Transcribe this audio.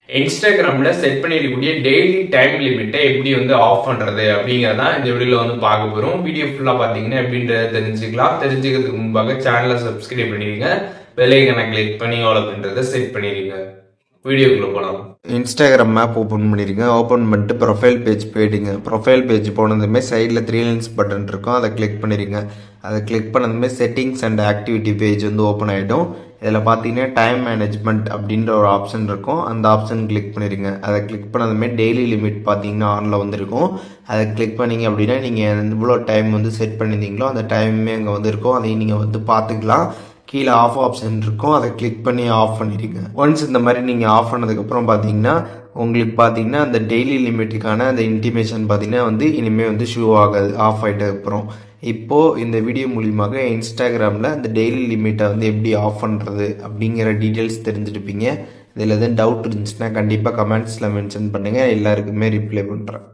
இன்ஸ்டாகிராம்ல set பண்ணிருக்கக்கூடிய daily time லிமிட்டை எப்படி வந்து ஆஃப் பண்றது அப்படிங்கறத இந்த வீடியோல வந்து பார்க்க போறோம். வீடியோ ஃபுல்லா பாத்தீங்கன்னா எப்படின்றத தெரிஞ்சுக்கலாம். தெரிஞ்சுக்கிறதுக்கு முன்பாக சேனலை சப்ஸ்கிரைப் பண்ணிருங்க, பெல் ஐகானை கிளிக் பண்ணி ஆல் அப்படின்றத செட் பண்ணிருங்க. வீடியோக்குள்ள போலாம். இன்ஸ்டாகிராம் ஆப் ஓப்பன் பண்ணிடுங்க. ஓப்பன் பண்ணிட்டு ப்ரொஃபைல் பேஜ் போயிடுங்க. ப்ரொஃபைல் பேஜ் போனதுமே சைடில் 3 லைன்ஸ் பட்டன் இருக்கும், அதை கிளிக் பண்ணிடுங்க. அதை கிளிக் பண்ணதுமே செட்டிங்ஸ் அண்ட் ஆக்டிவிட்டி பேஜ் வந்து ஓப்பன் ஆகிடும். இதில் பார்த்தீங்கன்னா டைம் மேனேஜ்மெண்ட் அப்படின்ற ஒரு ஆப்ஷன் இருக்கும், அந்த ஆப்ஷன் கிளிக் பண்ணிடுங்க. அதை கிளிக் பண்ணதுமே டெய்லி லிமிட் பார்த்தீங்கன்னா ஆனில் வந்துருக்கும். அதை கிளிக் பண்ணிங்க அப்படின்னா நீங்கள் எவ்வளோ டைம் வந்து செட் பண்ணியிருந்தீங்களோ அந்த டைமே அங்கே வந்து இருக்கும், அதையும் நீங்கள் வந்து பார்த்துக்கலாம். கீழே ஆஃப் ஆப்ஷன் இருக்கும், அதை கிளிக் பண்ணி ஆஃப் பண்ணிடுங்க. ஒன்ஸ் இந்த மாதிரி நீங்கள் ஆஃப் பண்ணதுக்கப்புறம் பார்த்தீங்கன்னா உங்களுக்கு பார்த்தீங்கன்னா அந்த டெய்லி லிமிட்டுக்கான அந்த இன்டிமேஷன் பார்த்தீங்கன்னா வந்து இனிமேல் வந்து ஷூ ஆகாது ஆஃப் ஆகிட்டதுக்கப்புறம். இப்போது இந்த வீடியோ மூலியமாக இன்ஸ்டாகிராமில் அந்த டெய்லி லிமிட்டை வந்து எப்படி ஆஃப் பண்ணுறது அப்படிங்கிற டீட்டெயில்ஸ் தெரிஞ்சுருப்பீங்க. இதில் எதுவும் டவுட் இருந்துச்சுன்னா கண்டிப்பாக கமெண்ட்ஸில் மென்ஷன் பண்ணுங்கள், எல்லாருக்குமே ரிப்ளை பண்ணுறேன்.